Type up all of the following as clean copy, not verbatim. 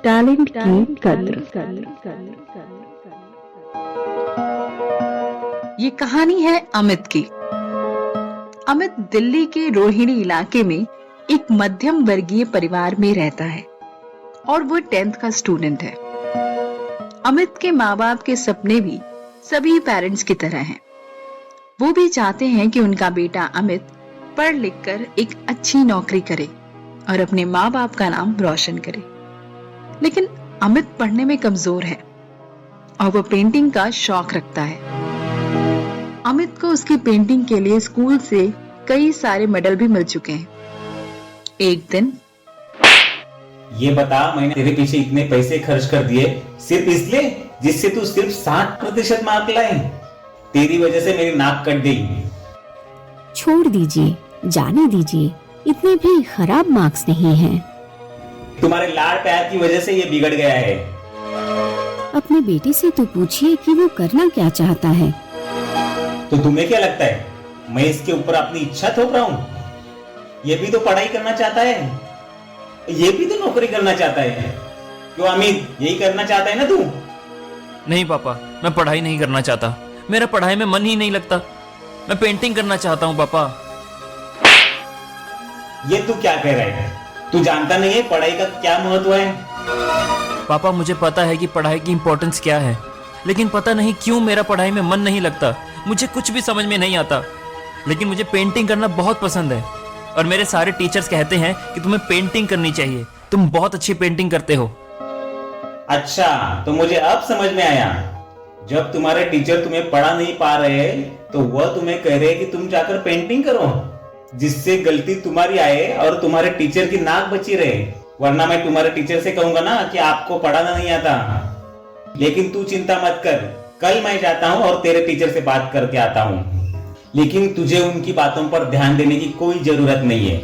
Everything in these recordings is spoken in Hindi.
टैलेंट की कद्र। ये कहानी है अमित की। अमित दिल्ली के रोहिणी इलाके में एक मध्यम वर्गीय परिवार में रहता है और वो 10th का स्टूडेंट है। अमित के माँ बाप के सपने भी सभी पेरेंट्स की तरह हैं। वो भी चाहते हैं कि उनका बेटा अमित पढ़ लिख कर एक अच्छी नौकरी करे और अपने माँ बाप का नाम रोशन करे। लेकिन अमित पढ़ने में कमजोर है और वो पेंटिंग का शौक रखता है। अमित को उसकी पेंटिंग के लिए स्कूल से कई सारे मेडल भी मिल चुके हैं। एक दिन, ये बता, मैंने तेरे पीछे इतने पैसे खर्च कर दिए सिर्फ इसलिए जिससे तू सिर्फ 60% मार्क लाए। तेरी वजह से मेरी नाक कट गई। छोड़ दीजिए, जाने दीजिए, इतने भी खराब मार्क्स नहीं हैं। तुम्हारे लाड़ प्यार की वजह से ये बिगड़ गया है। अपने बेटे से तो पूछिए कि वो करना क्या चाहता है। तो तुम्हें क्या लगता है मैं इसके ऊपर अपनी इच्छा थोप रहा हूँ? ये भी तो पढ़ाई करना चाहता है, ये भी तो नौकरी करना चाहता है। क्यों अमित, यही करना चाहता है ना तू? नहीं पापा, मैं पढ़ाई नहीं करना चाहता। मेरा पढ़ाई में मन ही नहीं लगता। मैं पेंटिंग करना चाहता हूँ पापा। ये तू क्या कह रहा है? तू जानता नहीं है पढ़ाई का क्या महत्व है? पापा, मुझे पता है कि पढ़ाई की इंपॉर्टेंस क्या है, लेकिन पता नहीं क्यों मेरा पढ़ाई में मन नहीं लगता। मुझे कुछ भी समझ में नहीं आता। लेकिन मुझे पेंटिंग करना बहुत पसंद है और मेरे सारे टीचर्स कहते हैं कि तुम्हें पेंटिंग करनी चाहिए, तुम बहुत अच्छी पेंटिंग करते हो। अच्छा, तो मुझे अब समझ में आया। जब तुम्हारे टीचर तुम्हें पढ़ा नहीं पा रहे तो वह तुम्हें कह रहे कि तुम जाकर पेंटिंग करो, जिससे गलती तुम्हारी आए और तुम्हारे टीचर की नाक बची रहे। वरना मैं तुम्हारे टीचर से कहूंगा ना कि आपको पढ़ाना नहीं आता। लेकिन तू चिंता मत कर, कल मैं जाता हूँ और तेरे टीचर से बात करके आता हूँ। लेकिन तुझे उनकी बातों पर ध्यान देने की कोई जरूरत नहीं है।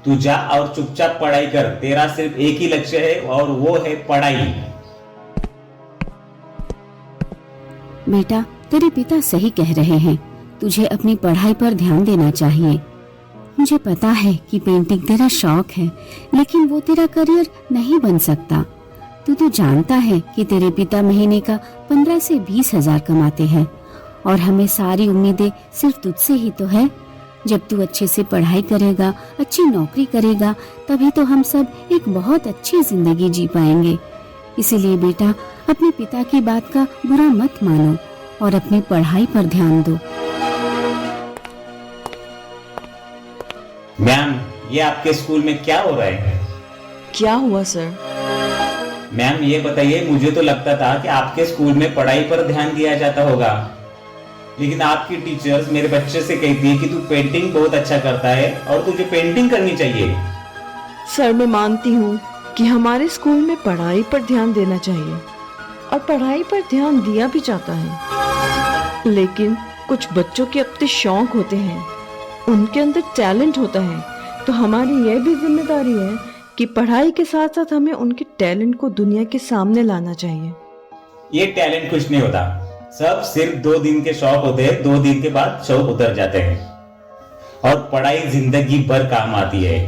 तू जा और चुपचाप पढ़ाई कर। तेरा सिर्फ एक ही लक्ष्य है और वो है पढ़ाई। बेटा, तेरे पिता सही कह रहे हैं। तुझे अपनी पढ़ाई पर ध्यान देना चाहिए। मुझे पता है कि पेंटिंग तेरा शौक है, लेकिन वो तेरा करियर नहीं बन सकता। तू तो जानता है कि तेरे पिता महीने का 15 से 20 हजार कमाते हैं और हमें सारी उम्मीदें सिर्फ तुझसे ही तो है। जब तू अच्छे से पढ़ाई करेगा, अच्छी नौकरी करेगा, तभी तो हम सब एक बहुत अच्छी जिंदगी जी पाएंगे। इसीलिए बेटा, अपने पिता की बात का बुरा मत मानो और अपनी पढ़ाई पर ध्यान दो। मैम, ये आपके स्कूल में क्या हो रहा है? क्या हुआ सर? मैम, ये बताइए, मुझे तो लगता था कि आपके स्कूल में पढ़ाई पर ध्यान दिया जाता होगा, लेकिन आपकी टीचर्स मेरे बच्चे से कहती है कि तू पेंटिंग बहुत अच्छा करता है और तुझे पेंटिंग करनी चाहिए। सर, मैं मानती हूँ कि हमारे स्कूल में पढ़ाई पर ध्यान देना चाहिए और पढ़ाई पर ध्यान दिया भी जाता है, लेकिन कुछ बच्चों के अपने शौक होते हैं, उनके अंदर टैलेंट होता है। तो हमारी यह भी जिम्मेदारी है कि पढ़ाई के साथ साथ हमें उनके टैलेंट को दुनिया के सामने लाना चाहिए। ये टैलेंट कुछ नहीं होता, सब सिर्फ 2 दिन के शौक होते हैं। 2 दिन के बाद शौक उतर जाते हैं और पढ़ाई जिंदगी भर काम आती है।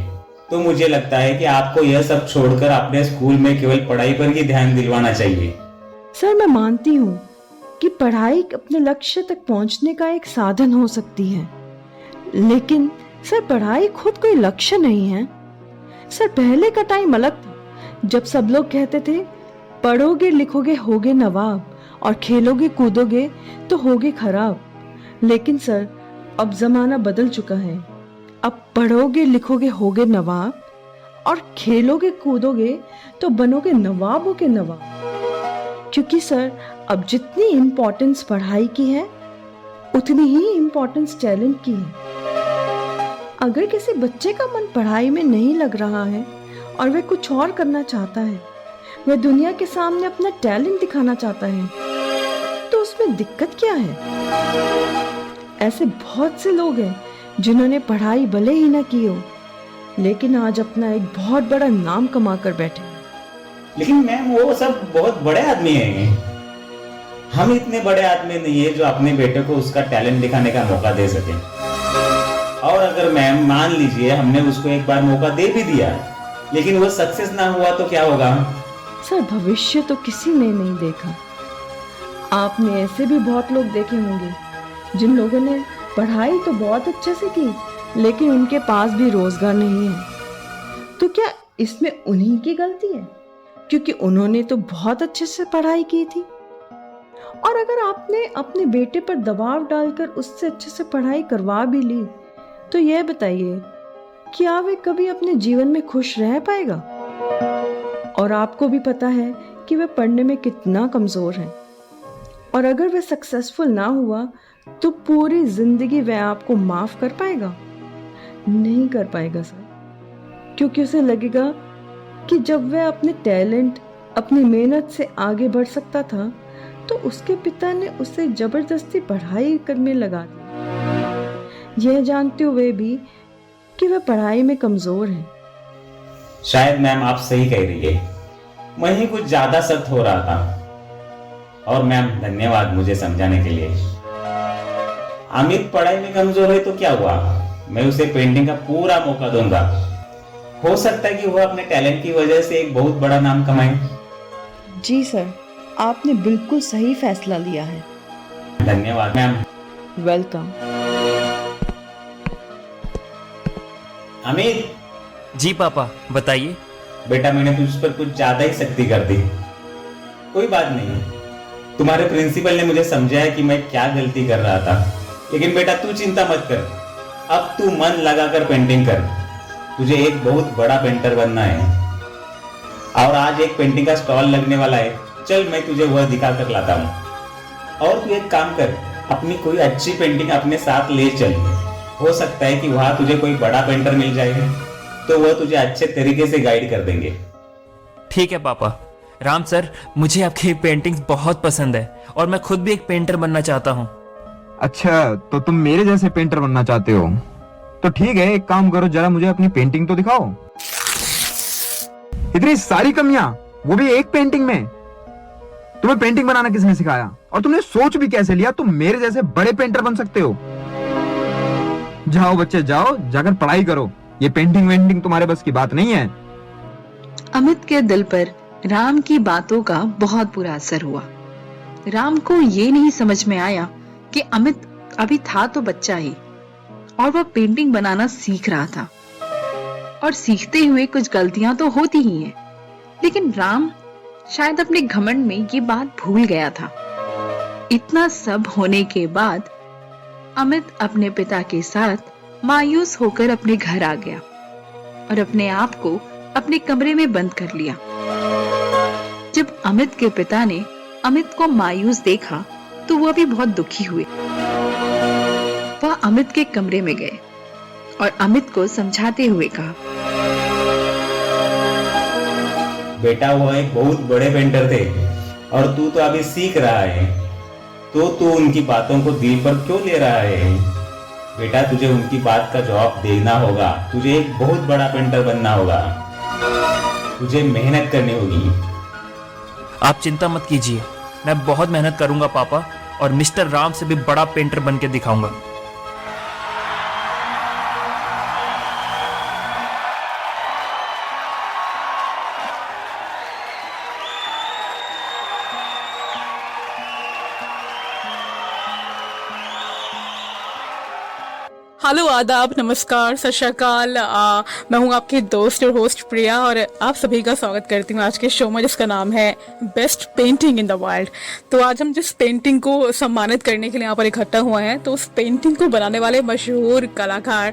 तो मुझे लगता है कि आपको यह सब छोड़कर अपने स्कूल में केवल पढ़ाई पर ही ध्यान दिलवाना चाहिए। सर, मैं मानती हूँ कि पढ़ाई अपने लक्ष्य तक पहुँचने का एक साधन हो सकती है, लेकिन सर पढ़ाई खुद कोई लक्ष्य नहीं है। सर, पहले का टाइम अलग था, जब सब लोग कहते थे पढ़ोगे लिखोगे होगे नवाब और खेलोगे कूदोगे तो होगे खराब। लेकिन सर, अब जमाना बदल चुका है। अब पढ़ोगे लिखोगे होगे नवाब और खेलोगे कूदोगे तो बनोगे नवाबों के नवाब। क्योंकि सर, अब जितनी इम्पोर्टेंस पढ़ाई की है उतनी ही इम्पोर्टेंस टैलेंट की है। अगर किसी बच्चे का मन पढ़ाई में नहीं लग रहा है और वह कुछ और करना चाहता है, वह दुनिया के सामने अपना टैलेंट दिखाना चाहता है, तो उसमें दिक्कत क्या है? ऐसे बहुत से लोग हैं जिन्होंने पढ़ाई भले ही ना की हो, लेकिन आज अपना एक बहुत बड़ा नाम कमा कर बैठे। लेकिन मैम, वो सब बहुत बड़े आदमी हैं। हम इतने बड़े आदमी नहीं है जो अपने बेटे को उसका टैलेंट दिखाने का मौका दे सके। और अगर मैम मान लीजिए हमने उसको एक बार मौका दे भी दिया, लेकिन वो सक्सेस ना हुआ तो क्या होगा? सर भविष्य तो किसी ने नहीं देखा। आपने ऐसे भी बहुत लोग देखे होंगे जिन लोगों ने पढ़ाई तो बहुत अच्छे से की, लेकिन उनके पास भी रोजगार नहीं है। तो क्या इसमें उन्हीं की गलती है, क्योंकि उन्होंने तो बहुत अच्छे से पढ़ाई की थी? और अगर आपने अपने बेटे पर दबाव डालकर उससे अच्छे से पढ़ाई करवा भी ली, तो यह बताइए क्या वे कभी अपने जीवन में खुश रह पाएगा? और आपको भी पता है कि वह पढ़ने में कितना कमजोर है, और अगर वह सक्सेसफुल ना हुआ तो पूरी जिंदगी वह आपको माफ कर पाएगा? नहीं कर पाएगा सर, क्योंकि उसे लगेगा कि जब वह अपने टैलेंट, अपनी मेहनत से आगे बढ़ सकता था, तो उसके पिता ने उसे जबरदस्ती पढ़ाई करने लगा दी, यह जानते हुए भी कि वह पढ़ाई में कमजोर है। शायद मैम आप सही कह रही है, मैं ही कुछ ज्यादा सख्त हो रहा था। और मैम धन्यवाद मुझे समझाने के लिए। अमित पढ़ाई में कमजोर है तो क्या हुआ, मैं उसे पेंटिंग का पूरा मौका दूंगा। हो सकता है कि वह अपने टैलेंट की वजह से एक बहुत बड़ा नाम कमाए। जी सर, आपने बिल्कुल सही फैसला लिया है। धन्यवाद मैम। वेलकम। अमित। जी पापा, बताइए। बेटा मैंने तुझ पर कुछ ज्यादा ही सख्ती कर दी। कोई बात नहीं, तुम्हारे प्रिंसिपल ने मुझे समझाया कि मैं क्या गलती कर रहा था। लेकिन बेटा तू चिंता मत कर, अब तू मन लगाकर पेंटिंग कर। तुझे एक बहुत बड़ा पेंटर बनना है। और आज एक पेंटिंग का स्टॉल लगने वाला है, चल मैं तुझे वह दिखा कर लाता हूँ। और तू एक काम कर, अपनी कोई अच्छी पेंटिंग अपने साथ ले चल। हो सकता है कि वहां तुझे कोई बड़ा पेंटर मिल जाए, तो वह तुझे अच्छे तरीके से गाइड कर देंगे। ठीक है पापा। राम सर, मुझे आपकी पेंटिंग्स बहुत पसंद है और मैं खुद भी एक पेंटर बनना चाहता हूँ। अच्छा, तो तुम मेरे जैसे पेंटर बनना चाहते हो? तो ठीक है, एक काम करो, जरा मुझे अपनी पेंटिंग तो दिखाओ। इतनी सारी कमियां, वो भी एक पेंटिंग में। तुम्हें पेंटिंग बनाना किसने सिखाया? और तुमने सोच भी कैसे लिया तुम मेरे जैसे बड़े पेंटर बन सकते हो? जाओ बच्चे जाओ, जाकर पढ़ाई करो। ये पेंटिंग वेंटिंग तुम्हारे बस की बात नहीं है। अमित के दिल पर राम की बातों का बहुत बुरा असर हुआ। राम को ये नहीं समझ में आया कि अमित अभी था तो बच्चा ही, और वह पेंटिंग बनाना सीख रहा था। और सीखते हुए कुछ गलतियां तो होती ही हैं, लेकिन राम शायद अपने घमंड में ये बात भूल गया था। इतना सब होने के बाद अमित अपने पिता के साथ मायूस होकर अपने घर आ गया और अपने आप को अपने कमरे में बंद कर लिया। जब अमित के पिता ने अमित को मायूस देखा तो वह भी बहुत दुखी हुए। वह अमित के कमरे में गए और अमित को समझाते हुए कहा, बेटा वो एक बहुत बड़े पेंटर थे और तू तो अभी सीख रहा है, तो तू उनकी बातों को दिल पर क्यों ले रहा है? बेटा तुझे उनकी बात का जवाब देना होगा। तुझे एक बहुत बड़ा पेंटर बनना होगा, तुझे मेहनत करनी होगी। आप चिंता मत कीजिए, मैं बहुत मेहनत करूंगा पापा, और मिस्टर राम से भी बड़ा पेंटर बन के दिखाऊंगा। हेलो, आदाब, नमस्कार, सत श्री अकाल। मैं हूँ आपकी दोस्त और होस्ट प्रिया, और आप सभी का स्वागत करती हूँ आज के शो में, जिसका नाम है best painting in the world. तो आज हम जिस पेंटिंग को सम्मानित करने के लिए यहाँ पर इकट्ठा हुए हैं, तो उस पेंटिंग को बनाने वाले मशहूर कलाकार,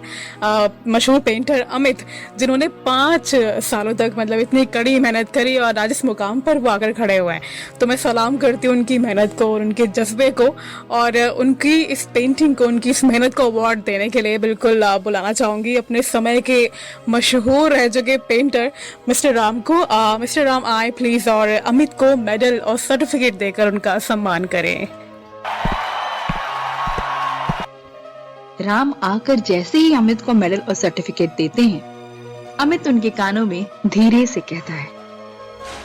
मशहूर पेंटर अमित, जिन्होंने 5 सालों तक मतलब इतनी कड़ी मेहनत करी और आज इस मुकाम पर वो आकर खड़े हुए हैं। तो मैं सलाम करती हूँ उनकी मेहनत को और उनके जज्बे को, और उनकी इस पेंटिंग को, उनकी इस मेहनत को अवार्ड देने के लिए बिल्कुल बुलाना चाहूंगी अपने समय के मशहूर रह चुके पेंटर मिस्टर राम को। मिस्टर राम आए प्लीज, और अमित को मेडल और सर्टिफिकेट देकर उनका सम्मान करें। राम आकर जैसे ही अमित को मेडल और सर्टिफिकेट देते हैं, अमित उनके कानों में धीरे से कहता है,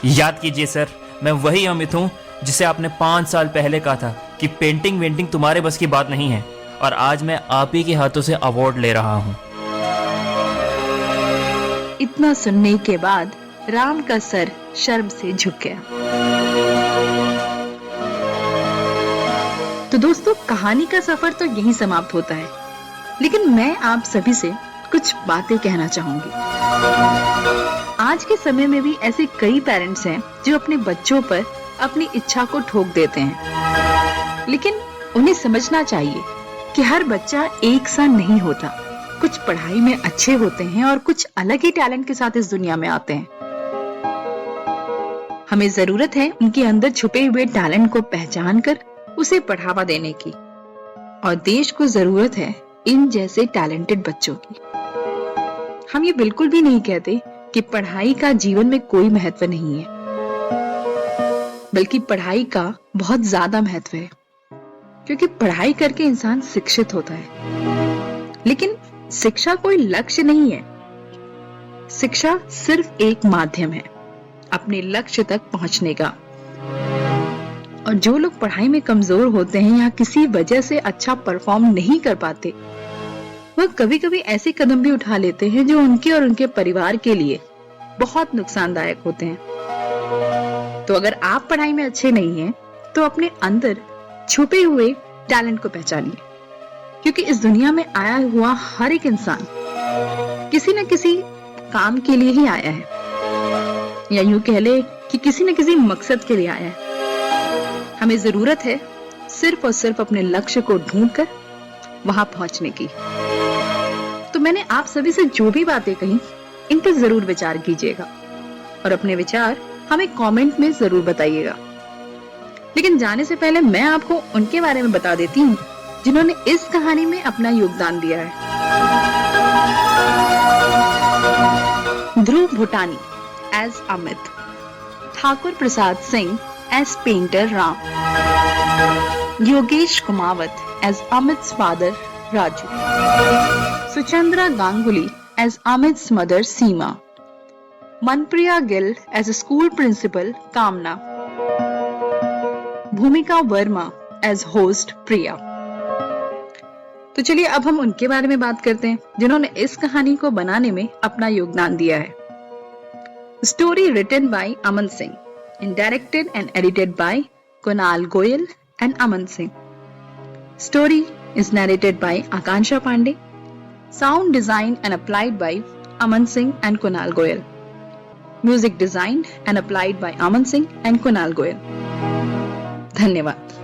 याद कीजिए सर, मैं वही अमित हूँ जिसे आपने 5 साल पहले कहा था कि पेंटिंग वेंटिंग तुम्हारे बस की बात नहीं है, और आज मैं आप ही के हाथों से अवार्ड ले रहा हूँ। इतना सुनने के बाद राम का सर शर्म से झुक गया। तो दोस्तों, कहानी का सफर तो यहीं समाप्त होता है, लेकिन मैं आप सभी से कुछ बातें कहना चाहूंगी। आज के समय में भी ऐसे कई पेरेंट्स हैं जो अपने बच्चों पर अपनी इच्छा को ठोक देते हैं, लेकिन उन्हें समझना चाहिए कि हर बच्चा एक सा नहीं होता। कुछ पढ़ाई में अच्छे होते हैं और कुछ अलग ही टैलेंट के साथ इस दुनिया में आते हैं। हमें जरूरत है उनके अंदर छुपे हुए टैलेंट को पहचान कर उसे बढ़ावा देने की, और देश को जरूरत है इन जैसे टैलेंटेड बच्चों की। हम ये बिल्कुल भी नहीं कहते कि पढ़ाई का जीवन में कोई महत्व नहीं है, बल्कि पढ़ाई का बहुत ज्यादा महत्व है, क्योंकि पढ़ाई करके इंसान शिक्षित होता है। लेकिन शिक्षा कोई लक्ष्य नहीं है। शिक्षा सिर्फ एक माध्यम है अपने लक्ष्य तक पहुंचने का। और जो लोग पढ़ाई में कमजोर होते हैं या किसी वजह से अच्छा परफॉर्म नहीं कर पाते, वह कभी कभी ऐसे कदम भी उठा लेते हैं जो उनके और उनके परिवार के लिए बहुत नुकसानदायक होते हैं। तो अगर आप पढ़ाई में अच्छे नहीं हैं, तो अपने अंदर छुपे हुए टैलेंट को पहचानिए, क्योंकि इस दुनिया में आया हुआ हर एक इंसान किसी न किसी काम के लिए ही आया है, या यूं कह ले कि किसी न किसी मकसद के लिए आया है। हमें जरूरत है सिर्फ और सिर्फ अपने लक्ष्य को ढूंढकर वहां पहुंचने की। तो मैंने आप सभी से जो भी बातें कही, इन पर जरूर विचार कीजिएगा और अपने विचार हमें कमेंट में जरूर बताइएगा। लेकिन जाने से पहले मैं आपको उनके बारे में बता देती हूँ जिन्होंने इस कहानी में अपना योगदान दिया है। Dhruv Bhutani as Amit, Thakur Prasad Singh as painter Ram, Yogesh Kumawat as अमित's father राजू, सुचंद्रा गांगुली एज अमित's mother Seema, Manpriya Gill as school principal Kamna, Bhumika Verma as host प्रिया। तो चलिए अब हम उनके बारे में बात करते हैं जिन्होंने इस कहानी को बनाने में अपना योगदान दिया है। Story written by Aman Singh and directed and edited by Kunal Goyal and Aman Singh. Story is narrated by Akansha Pandey. Sound designed and applied by Aman Singh and Kunal Goyal. Music designed and applied by Aman Singh and Kunal Goyal. धन्यवाद।